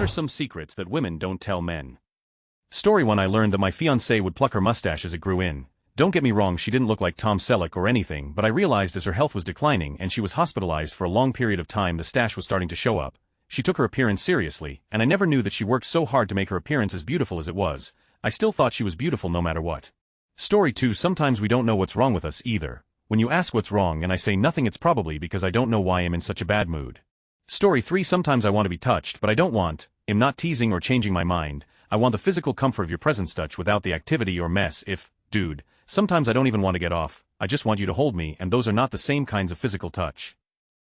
are some secrets that women don't tell men? Story 1. I learned that my fiancée would pluck her mustache as it grew in. Don't get me wrong, she didn't look like Tom Selleck or anything, but I realized as her health was declining and she was hospitalized for a long period of time, the stash was starting to show up. She took her appearance seriously, and I never knew that she worked so hard to make her appearance as beautiful as it was. I still thought she was beautiful no matter what. Story 2. Sometimes we don't know what's wrong with us either. When you ask what's wrong and I say nothing, it's probably because I don't know why I'm in such a bad mood. Story 3. Sometimes I want to be touched, but I don't want. I'm not teasing or changing my mind. I want the physical comfort of your presence touch without the activity or mess. Dude, sometimes I don't even want to get off, I just want you to hold me, and those are not the same kinds of physical touch.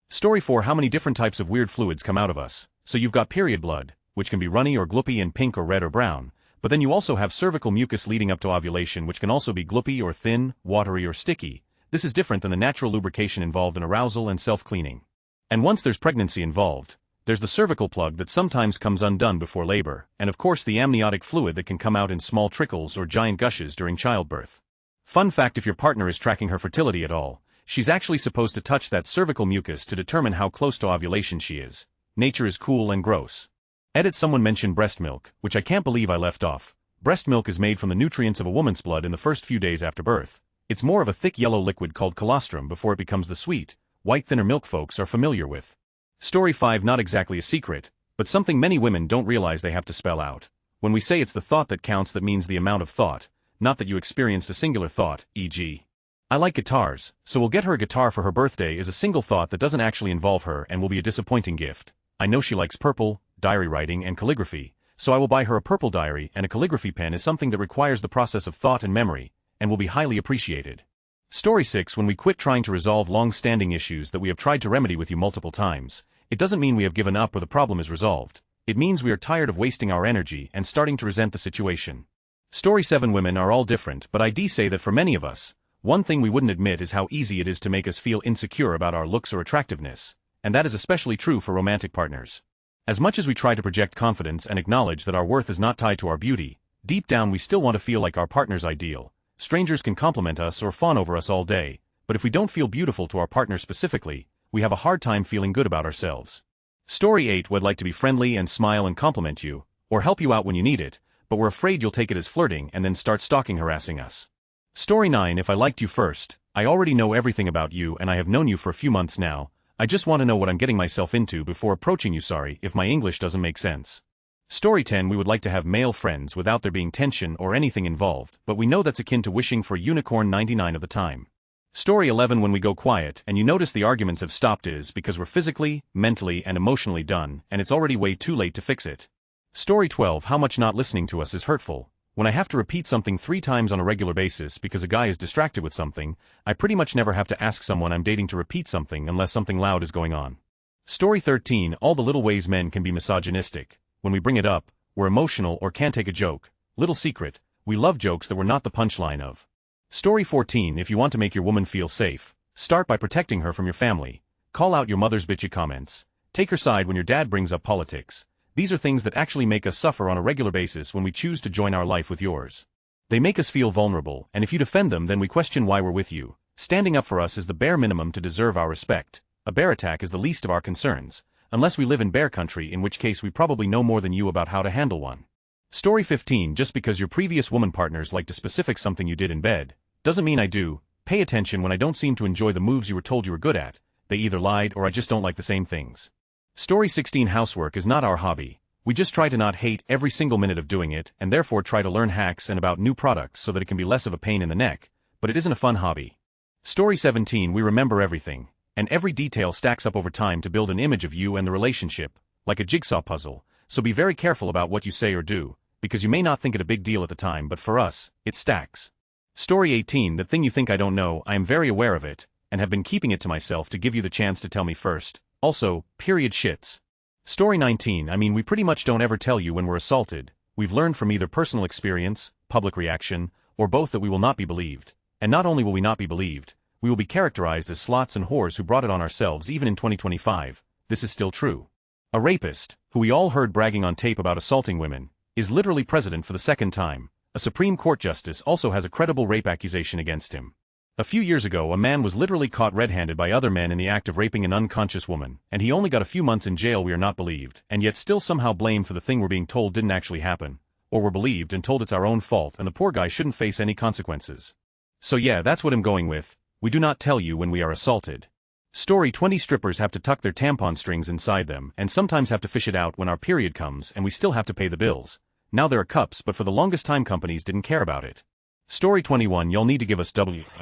Story 4. How many different types of weird fluids come out of us? So you've got period blood, which can be runny or gloopy and pink or red or brown, but then you also have cervical mucus leading up to ovulation, which can also be gloopy or thin, watery or sticky. This is different than the natural lubrication involved in arousal and self-cleaning. And once there's pregnancy involved, there's the cervical plug that sometimes comes undone before labor, and of course the amniotic fluid that can come out in small trickles or giant gushes during childbirth. Fun fact: if your partner is tracking her fertility at all, she's actually supposed to touch that cervical mucus to determine how close to ovulation she is. Nature is cool and gross. Edit. Someone mentioned breast milk, which I can't believe I left off. Breast milk is made from the nutrients of a woman's blood in the first few days after birth. It's more of a thick yellow liquid called colostrum before it becomes the sweet, white thinner milk folks are familiar with. Story 5. Not exactly a secret, but something many women don't realize they have to spell out. When we say it's the thought that counts, that means the amount of thought, not that you experienced a singular thought, e.g. I like guitars, so we'll get her a guitar for her birthday is a single thought that doesn't actually involve her and will be a disappointing gift. I know she likes purple, diary writing and calligraphy, so I will buy her a purple diary, and a calligraphy pen is something that requires the process of thought and memory, and will be highly appreciated. Story 6. When we quit trying to resolve long-standing issues that we have tried to remedy with you multiple times, it doesn't mean we have given up or the problem is resolved. It means we are tired of wasting our energy and starting to resent the situation. Story 7. Women are all different, but I'd say that for many of us, one thing we wouldn't admit is how easy it is to make us feel insecure about our looks or attractiveness, and that is especially true for romantic partners. As much as we try to project confidence and acknowledge that our worth is not tied to our beauty, deep down we still want to feel like our partner's ideal. Strangers can compliment us or fawn over us all day, but if we don't feel beautiful to our partner specifically, we have a hard time feeling good about ourselves. Story 8. We'd like to be friendly and smile and compliment you, or help you out when you need it, but we're afraid you'll take it as flirting and then start stalking, harassing us. Story 9. If I liked you first, I already know everything about you and I have known you for a few months now, I just want to know what I'm getting myself into before approaching you. Sorry if my English doesn't make sense. Story 10. We would like to have male friends without there being tension or anything involved, but we know that's akin to wishing for a unicorn 99 of the time. Story 11. When we go quiet and you notice the arguments have stopped is because we're physically, mentally and emotionally done, and it's already way too late to fix it. Story 12. How much not listening to us is hurtful. When I have to repeat something 3 times on a regular basis because a guy is distracted with something, I pretty much never have to ask someone I'm dating to repeat something unless something loud is going on. Story 13. All the little ways men can be misogynistic. When we bring it up, we're emotional or can't take a joke. Little secret, we love jokes that were not the punchline of. Story 14. If you want to make your woman feel safe, start by protecting her from your family. Call out your mother's bitchy comments. Take her side when your dad brings up politics. These are things that actually make us suffer on a regular basis when we choose to join our life with yours. They make us feel vulnerable, and if you defend them, then we question why we're with you. Standing up for us is the bare minimum to deserve our respect. A bear attack is the least of our concerns. Unless we live in bear country, in which case we probably know more than you about how to handle one. Story 15. Just because your previous woman partners liked a specific something you did in bed, doesn't mean I do. Pay attention when I don't seem to enjoy the moves you were told you were good at. They either lied or I just don't like the same things. Story 16. Housework is not our hobby. We just try to not hate every single minute of doing it, and therefore try to learn hacks and about new products so that it can be less of a pain in the neck, but it isn't a fun hobby. Story 17. We remember everything, and every detail stacks up over time to build an image of you and the relationship, like a jigsaw puzzle, so be very careful about what you say or do, because you may not think it a big deal at the time, but for us, it stacks. Story 18. The thing you think I don't know, I am very aware of it, and have been keeping it to myself to give you the chance to tell me first. Also, period shits. Story 19. I mean, we pretty much don't ever tell you when we're assaulted. We've learned from either personal experience, public reaction, or both that we will not be believed. And not only will we not be believed, we will be characterized as slots and whores who brought it on ourselves. Even in 2025, this is still true. A rapist, who we all heard bragging on tape about assaulting women, is literally president for the second time. A Supreme Court justice also has a credible rape accusation against him. A few years ago, a man was literally caught red-handed by other men in the act of raping an unconscious woman, and he only got a few months in jail. We are not believed, and yet still somehow blamed for the thing we're being told didn't actually happen. Or we're believed and told it's our own fault and the poor guy shouldn't face any consequences. So yeah, that's what I'm going with. We do not tell you when we are assaulted. Story 20. Strippers have to tuck their tampon strings inside them and sometimes have to fish it out when our period comes and we still have to pay the bills. Now there are cups, but for the longest time companies didn't care about it. Story 21. Y'all need to give us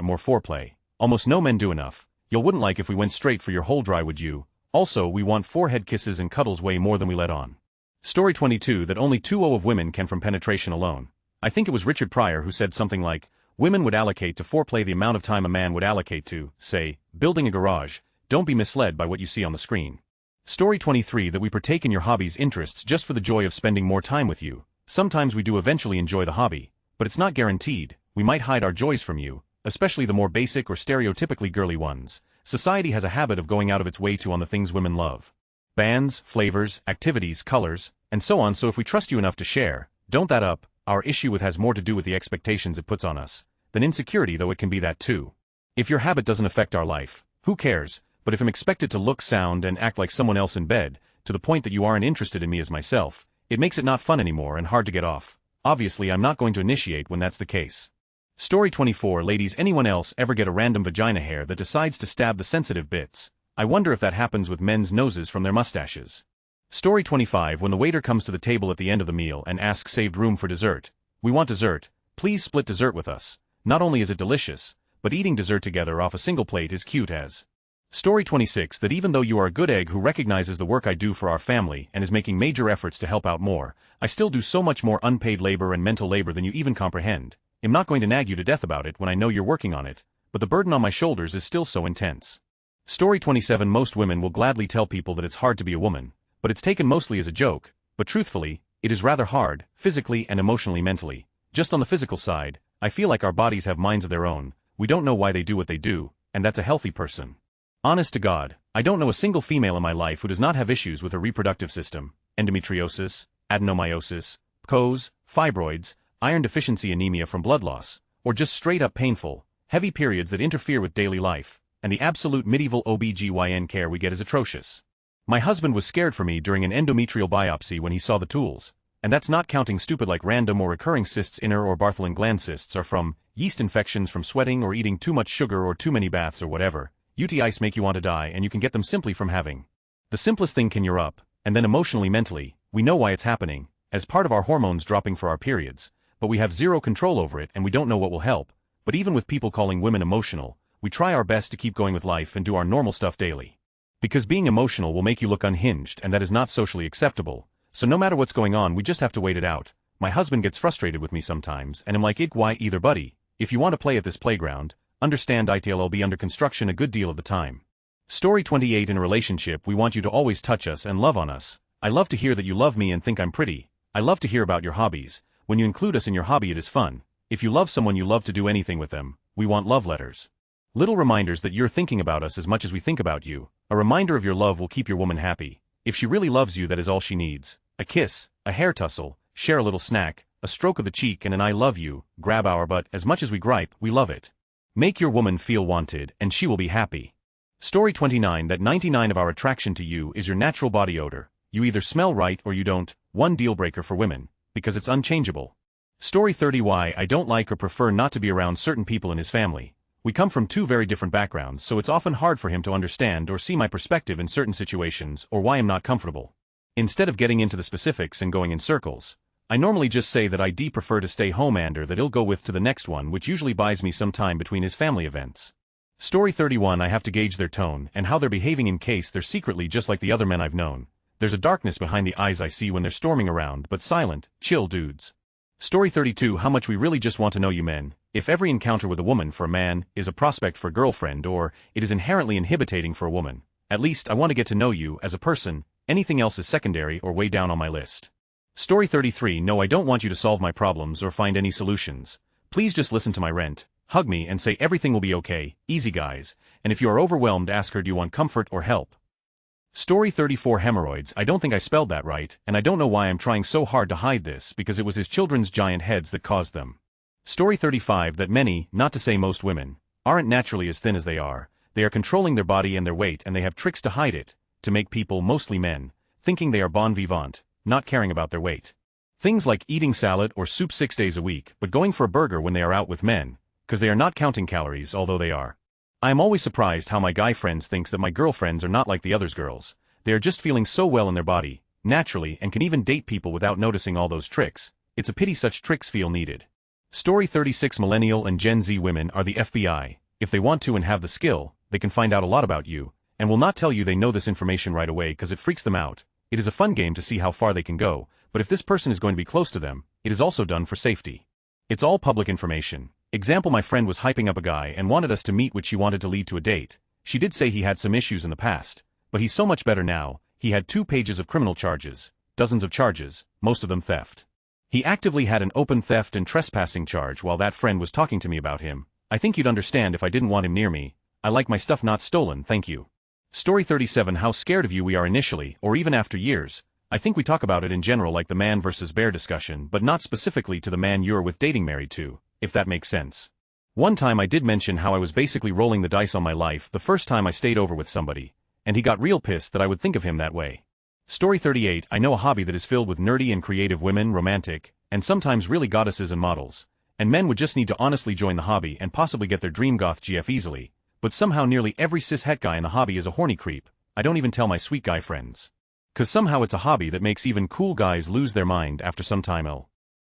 more foreplay. Almost no men do enough. Y'all wouldn't like if we went straight for your whole dry, would you? Also, we want forehead kisses and cuddles way more than we let on. Story 22. That only 2/0 of women can from penetration alone. I think it was Richard Pryor who said something like, women would allocate to foreplay the amount of time a man would allocate to, say, building a garage. Don't be misled by what you see on the screen. Story 23. That we partake in your hobbies' interests just for the joy of spending more time with you. Sometimes we do eventually enjoy the hobby, but it's not guaranteed. We might hide our joys from you, especially the more basic or stereotypically girly ones. Society has a habit of going out of its way to on the things women love. Bands, flavors, activities, colors, and so on. So if we trust you enough to share, don't that up. Our issue with has more to do with the expectations it puts on us than insecurity, though it can be that too. If your habit doesn't affect our life, who cares? But if I'm expected to look, sound, and act like someone else in bed, to the point that you aren't interested in me as myself, it makes it not fun anymore and hard to get off. Obviously I'm not going to initiate when that's the case. Story 24. Ladies, anyone else ever get a random vagina hair that decides to stab the sensitive bits? I wonder if that happens with men's noses from their mustaches. Story 25. When the waiter comes to the table at the end of the meal and asks saved room for dessert, we want dessert, please split dessert with us. Not only is it delicious, but eating dessert together off a single plate is cute as. Story 26. That even though you are a good egg who recognizes the work I do for our family and is making major efforts to help out more, I still do so much more unpaid labor and mental labor than you even comprehend. I'm not going to nag you to death about it when I know you're working on it, but the burden on my shoulders is still so intense. Story 27. Most women will gladly tell people that it's hard to be a woman, but it's taken mostly as a joke, but truthfully, it is rather hard, physically and emotionally, mentally. Just on the physical side, I feel like our bodies have minds of their own. We don't know why they do what they do, and that's a healthy person. Honest to God, I don't know a single female in my life who does not have issues with her reproductive system, endometriosis, adenomyosis, PCOS, fibroids, iron deficiency, anemia from blood loss, or just straight up painful, heavy periods that interfere with daily life, and the absolute medieval OBGYN care we get is atrocious. My husband was scared for me during an endometrial biopsy when he saw the tools, and that's not counting stupid like random or recurring cysts. Inner or Bartholin gland cysts are from yeast infections from sweating or eating too much sugar or too many baths or whatever. UTIs make you want to die, and you can get them simply from having. The simplest thing can you're up, and then emotionally, mentally, we know why it's happening, as part of our hormones dropping for our periods, but we have zero control over it and we don't know what will help. But even with people calling women emotional, we try our best to keep going with life and do our normal stuff daily. Because being emotional will make you look unhinged, and that is not socially acceptable. So no matter what's going on, we just have to wait it out. My husband gets frustrated with me sometimes, and I'm like, why either, buddy? If you want to play at this playground, understand it'll be under construction a good deal of the time. Story 28. In a relationship, we want you to always touch us and love on us. I love to hear that you love me and think I'm pretty. I love to hear about your hobbies. When you include us in your hobby, it is fun. If you love someone, you love to do anything with them. We want love letters. Little reminders that you're thinking about us as much as we think about you. A reminder of your love will keep your woman happy. If she really loves you, that is all she needs. A kiss, a hair tussle, share a little snack, a stroke of the cheek, and an I love you. Grab our butt. As much as we gripe, we love it. Make your woman feel wanted, and she will be happy. Story 29. That 99 of our attraction to you is your natural body odor. You either smell right or you don't. One deal breaker for women, because it's unchangeable. Story 30. Why I don't like or prefer not to be around certain people in his family. We come from two very different backgrounds, so it's often hard for him to understand or see my perspective in certain situations, or why I'm not comfortable. Instead of getting into the specifics and going in circles, I normally just say that I prefer to stay home and that he'll go with to the next one, which usually buys me some time between his family events. Story 31. I have to gauge their tone and how they're behaving in case they're secretly just like the other men I've known. There's a darkness behind the eyes I see when they're storming around, but silent, chill dudes. Story 32. How much we really just want to know you men. If every encounter with a woman for a man is a prospect for a girlfriend, or it is inherently inhibiting for a woman, at least I want to get to know you as a person. Anything else is secondary or way down on my list. Story 33. No, I don't want you to solve my problems or find any solutions. Please just listen to my rant, hug me and say everything will be okay. Easy guys. And if you are overwhelmed, ask her, do you want comfort or help? Story 34. Hemorrhoids. I don't think I spelled that right, and I don't know why I'm trying so hard to hide this, because it was his children's giant heads that caused them. Story 35. That many, not to say most women, aren't naturally as thin as they are controlling their body and their weight and they have tricks to hide it, to make people, mostly men, thinking they are bon vivant, not caring about their weight. Things like eating salad or soup 6 days a week but going for a burger when they are out with men, because they are not counting calories although they are. I am always surprised how my guy friends thinks that my girlfriends are not like the others girls. They are just feeling so well in their body, naturally, and can even date people without noticing all those tricks. It's a pity such tricks feel needed. Story 36 Millennial and Gen Z women are the FBI. If they want to and have the skill, they can find out a lot about you, and will not tell you they know this information right away because it freaks them out. It is a fun game to see how far they can go, but if this person is going to be close to them, it is also done for safety. It's all public information. Example, my friend was hyping up a guy and wanted us to meet, which she wanted to lead to a date. She did say he had some issues in the past, but he's so much better now. He had 2 pages of criminal charges, dozens of charges, most of them theft. He actively had an open theft and trespassing charge while that friend was talking to me about him. I think you'd understand if I didn't want him near me. I like my stuff not stolen, thank you. Story 37 How scared of you we are initially, or even after years. I think we talk about it in general like the man versus bear discussion, but not specifically to the man you're with dating married to, if that makes sense. One time I did mention how I was basically rolling the dice on my life the first time I stayed over with somebody, and he got real pissed that I would think of him that way. Story 38 I know a hobby that is filled with nerdy and creative women, romantic, and sometimes really goddesses and models, and men would just need to honestly join the hobby and possibly get their dream goth GF easily, but somehow nearly every cis-het guy in the hobby is a horny creep. I don't even tell my sweet guy friends. 'Cause somehow it's a hobby that makes even cool guys lose their mind after some time.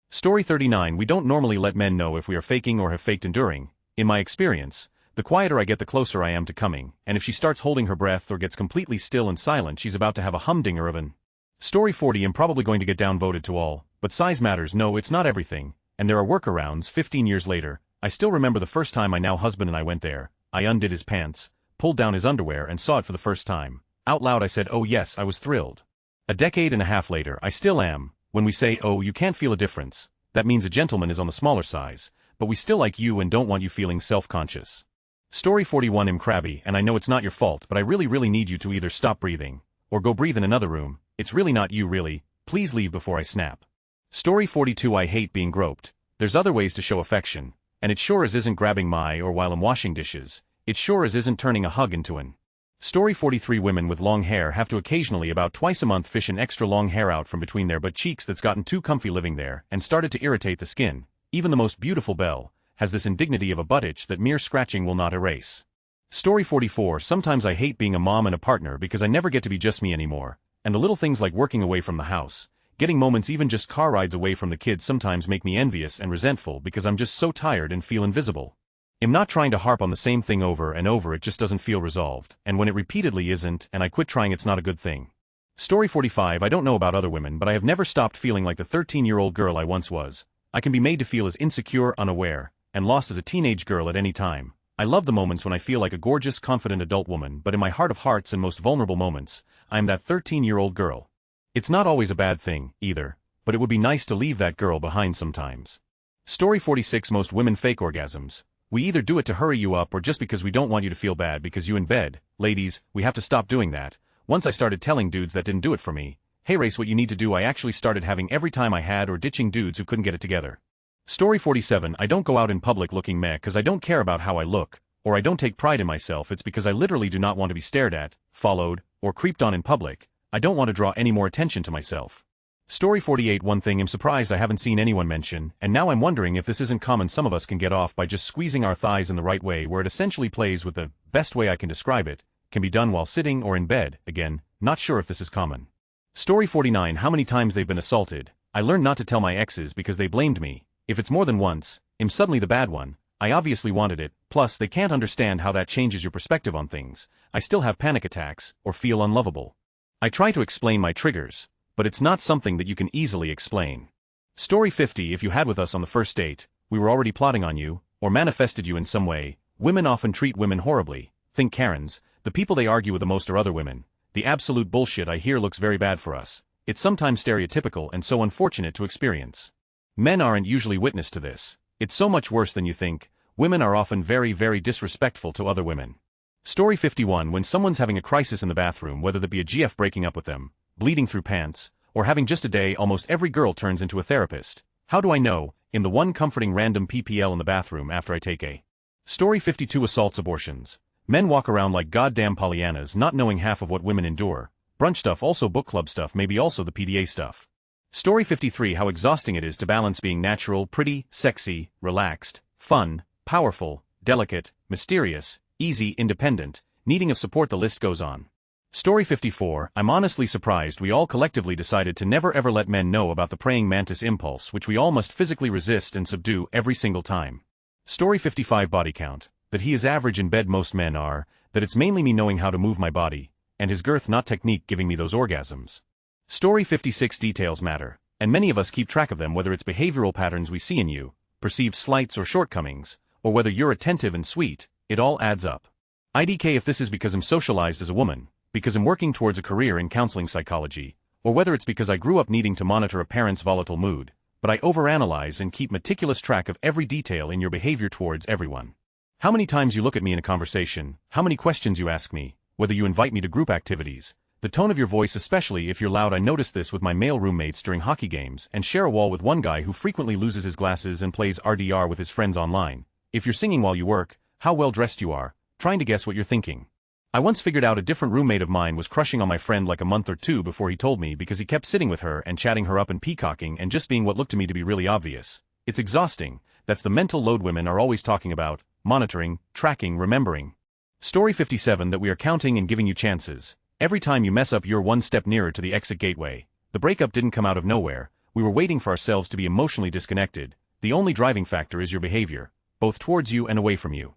Story 39 We don't normally let men know if we are faking or have faked enduring. In my experience, the quieter I get the closer I am to coming, and if she starts holding her breath or gets completely still and silent she's about to have a humdinger of an. Story 40 I'm probably going to get downvoted to all, but size matters. No, it's not everything, and there are workarounds. 15 years later, I still remember the first time my now husband and I went there. I undid his pants, pulled down his underwear and saw it for the first time. Out loud I said, oh yes, I was thrilled. A decade and a half later I still am. When we say, oh, you can't feel a difference, that means a gentleman is on the smaller size, but we still like you and don't want you feeling self-conscious. Story 41 I'm crabby and I know it's not your fault, but I really need you to either stop breathing, or go breathe in another room. It's really not you really, please leave before I snap. Story 42 I hate being groped. There's other ways to show affection, and it sure as isn't grabbing my or while I'm washing dishes. It sure as isn't turning a hug into an. Story 43 Women with long hair have to occasionally about twice a month fish an extra long hair out from between their butt cheeks that's gotten too comfy living there and started to irritate the skin. Even the most beautiful belle has this indignity of a butt itch that mere scratching will not erase. Story 44 Sometimes I hate being a mom and a partner because I never get to be just me anymore, and the little things like working away from the house, getting moments, even just car rides away from the kids sometimes make me envious and resentful because I'm just so tired and feel invisible. I'm not trying to harp on the same thing over and over, it just doesn't feel resolved, and when it repeatedly isn't and I quit trying it's not a good thing. Story 45 I don't know about other women, but I have never stopped feeling like the 13-year-old girl I once was. I can be made to feel as insecure, unaware, and lost as a teenage girl at any time. I love the moments when I feel like a gorgeous, confident adult woman, but in my heart of hearts and most vulnerable moments, I am that 13-year-old girl. It's not always a bad thing, either, but it would be nice to leave that girl behind sometimes. Story 46 Most women fake orgasms. We either do it to hurry you up or just because we don't want you to feel bad because you in bed. Ladies, we have to stop doing that. Once I started telling dudes that didn't do it for me. Hey race, what you need to do. I actually started having every time I had or ditching dudes who couldn't get it together. Story 47 I don't go out in public looking meh because I don't care about how I look, or I don't take pride in myself. It's because I literally do not want to be stared at, followed, or creeped on in public. I don't want to draw any more attention to myself. Story 48 One thing I'm surprised I haven't seen anyone mention, and now I'm wondering if this isn't common. Some of us can get off by just squeezing our thighs in the right way where it essentially plays with the best way I can describe it, can be done while sitting or in bed. Again, not sure if this is common. Story 49 How many times they've been assaulted. I learned not to tell my exes because they blamed me. If it's more than once, I'm suddenly the bad one. I obviously wanted it, plus they can't understand how that changes your perspective on things. I still have panic attacks, or feel unlovable. I try to explain my triggers, but it's not something that you can easily explain. Story 50 If you had with us on the first date, we were already plotting on you, or manifested you in some way. Women often treat women horribly. Think Karens, the people they argue with the most are other women. The absolute bullshit I hear looks very bad for us. It's sometimes stereotypical and so unfortunate to experience. Men aren't usually witness to this. It's so much worse than you think. Women are often very disrespectful to other women. Story 51 When someone's having a crisis in the bathroom, whether that be a GF breaking up with them, bleeding through pants, or having just a day, almost every girl turns into a therapist. How do I know? In the one comforting random PPL in the bathroom after I take a Story 52 Assaults Abortions. Men walk around like goddamn Pollyannas not knowing half of what women endure. Brunch stuff, also book club stuff, maybe also the PDA stuff. Story 53 How exhausting it is to balance being natural, pretty, sexy, relaxed, fun, powerful, delicate, mysterious, easy, independent, needing of support. The list goes on. Story 54 I'm honestly surprised we all collectively decided to never ever let men know about the praying mantis impulse, which we all must physically resist and subdue every single time. Story 55 Body count. That he is average in bed, most men are, that it's mainly me knowing how to move my body, and his girth not technique giving me those orgasms. Story 56 Details matter, and many of us keep track of them, whether it's behavioral patterns we see in you, perceived slights or shortcomings, or whether you're attentive and sweet, it all adds up. IDK if this is because I'm socialized as a woman, because I'm working towards a career in counseling psychology, or whether it's because I grew up needing to monitor a parent's volatile mood, but I overanalyze and keep meticulous track of every detail in your behavior towards everyone. How many times you look at me in a conversation, how many questions you ask me, whether you invite me to group activities, the tone of your voice, especially if you're loud. I notice this with my male roommates during hockey games and share a wall with one guy who frequently loses his glasses and plays RDR with his friends online. If you're singing while you work, how well dressed you are, trying to guess what you're thinking. I once figured out a different roommate of mine was crushing on my friend like a month or two before he told me, because he kept sitting with her and chatting her up and peacocking and just being what looked to me to be really obvious. It's exhausting. That's the mental load women are always talking about, monitoring, tracking, remembering. Story 57 That we are counting and giving you chances. Every time you mess up, you're one step nearer to the exit gateway. The breakup didn't come out of nowhere. We were waiting for ourselves to be emotionally disconnected. The only driving factor is your behavior, both towards you and away from you.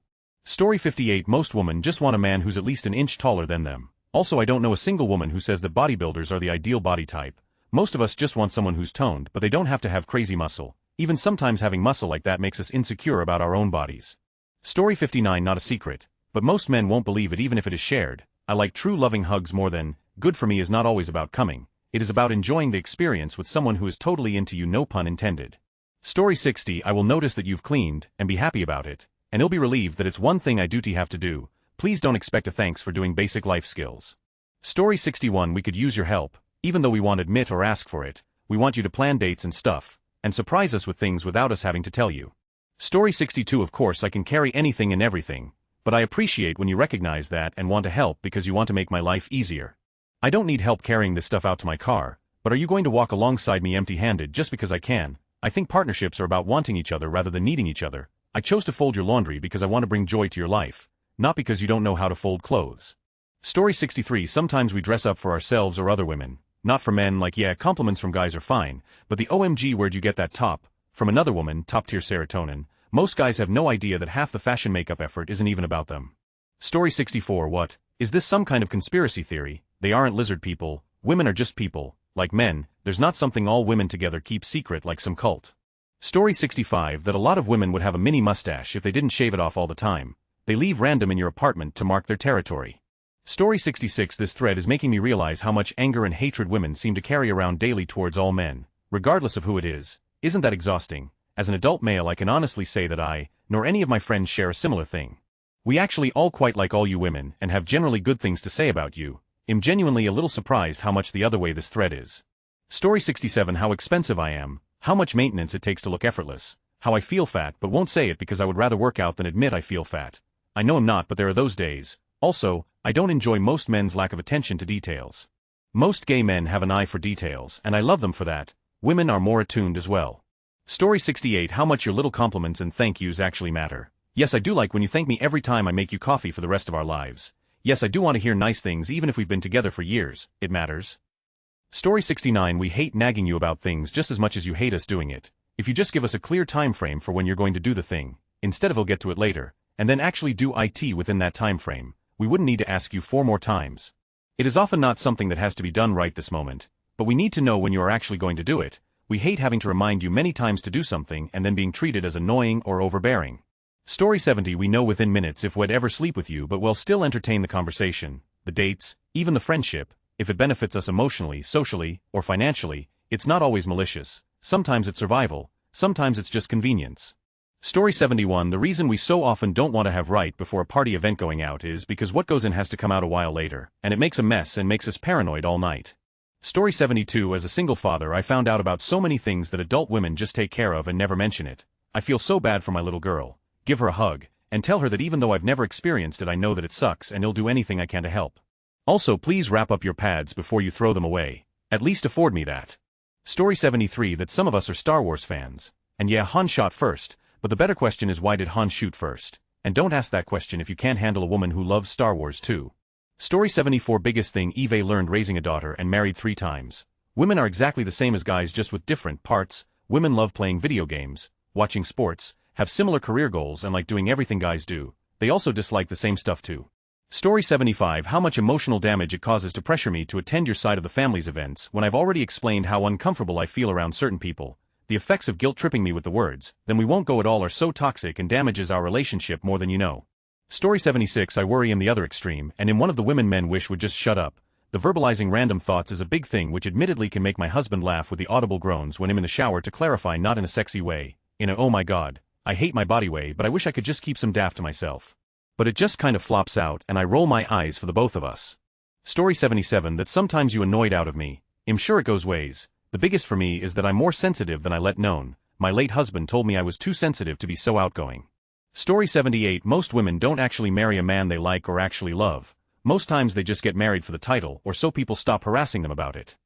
Story 58 Most women just want a man who's at least an inch taller than them. Also, I don't know a single woman who says that bodybuilders are the ideal body type. Most of us just want someone who's toned, but they don't have to have crazy muscle. Even sometimes having muscle like that makes us insecure about our own bodies. Story 59 Not a secret, but most men won't believe it even if it is shared. I like true loving hugs more than, good for me is not always about coming. It is about enjoying the experience with someone who is totally into you, no pun intended. Story 60 I will notice that you've cleaned, and be happy about it. And he'll be relieved that it's one thing I duty have to do. Please don't expect a thanks for doing basic life skills. Story 61 We could use your help, even though we won't admit or ask for it. We want you to plan dates and stuff, and surprise us with things without us having to tell you. Story 62 Of course I can carry anything and everything, but I appreciate when you recognize that and want to help because you want to make my life easier. I don't need help carrying this stuff out to my car, but are you going to walk alongside me empty-handed just because I can? I think partnerships are about wanting each other rather than needing each other. I chose to fold your laundry because I want to bring joy to your life, not because you don't know how to fold clothes. Story 63 Sometimes we dress up for ourselves or other women, not for men. Like, yeah, compliments from guys are fine, but the OMG where'd you get that top? From another woman, top-tier serotonin. Most guys have no idea that half the fashion makeup effort isn't even about them. Story 64 What? Is this some kind of conspiracy theory? They aren't lizard people, women are just people, like men. There's not something all women together keep secret like some cult. Story 65 That a lot of women would have a mini mustache if they didn't shave it off all the time. They leave random in your apartment to mark their territory. Story 66 This thread is making me realize how much anger and hatred women seem to carry around daily towards all men, regardless of who it is. Isn't that exhausting? As an adult male, I can honestly say that I, nor any of my friends, share a similar thing. We actually all quite like all you women and have generally good things to say about you. I'm genuinely a little surprised how much the other way this thread is. Story 67 How expensive I am. How much maintenance it takes to look effortless. How I feel fat but won't say it because I would rather work out than admit I feel fat. I know I'm not, but there are those days. Also, I don't enjoy most men's lack of attention to details. Most gay men have an eye for details, and I love them for that. Women are more attuned as well. Story 68 How much your little compliments and thank yous actually matter. Yes, I do like when you thank me every time I make you coffee for the rest of our lives. Yes, I do want to hear nice things even if we've been together for years. It matters. Story 69 We hate nagging you about things just as much as you hate us doing it. If you just give us a clear time frame for when you're going to do the thing, instead of "I'll get to it later," and then actually do it within that time frame, we wouldn't need to ask you 4 more times. It is often not something that has to be done right this moment, but we need to know when you are actually going to do it. We hate having to remind you many times to do something and then being treated as annoying or overbearing. Story 70 We know within minutes if we'd ever sleep with you, but we'll still entertain the conversation, the dates, even the friendship. If it benefits us emotionally, socially, or financially, it's not always malicious. Sometimes it's survival, sometimes it's just convenience. Story 71 The reason we so often don't want to have right before a party event going out is because what goes in has to come out a while later, and it makes a mess and makes us paranoid all night. Story 72 As a single father, I found out about so many things that adult women just take care of and never mention it. I feel so bad for my little girl. Give her a hug, and tell her that even though I've never experienced it I know that it sucks and I'll do anything I can to help. Also please wrap up your pads before you throw them away. At least afford me that. Story 73 that some of us are Star Wars fans. And yeah, Han shot first, but the better question is why did Han shoot first? And don't ask that question if you can't handle a woman who loves Star Wars too. Story 74 biggest thing Eve learned raising a daughter and married 3 times. Women are exactly the same as guys just with different parts. Women love playing video games, watching sports, have similar career goals and like doing everything guys do. They also dislike the same stuff too. Story 75 how much emotional damage it causes to pressure me to attend your side of the family's events when I've already explained how uncomfortable I feel around certain people. The effects of guilt tripping me with the words, then we won't go at all are so toxic and damages our relationship more than you know. Story 76 I worry in the other extreme and in one of the women men wish would just shut up. The verbalizing random thoughts is a big thing which admittedly can make my husband laugh with the audible groans when I'm in the shower to clarify not in a sexy way, in a oh my god, I hate my body way but I wish I could just keep some daft to myself. But it just kind of flops out and I roll my eyes for the both of us. Story 77 that sometimes you annoyed out of me. I'm sure it goes ways. The biggest for me is that I'm more sensitive than I let known. My late husband told me I was too sensitive to be so outgoing. Story 78 most women don't actually marry a man they like or actually love. Most times they just get married for the title or so people stop harassing them about it.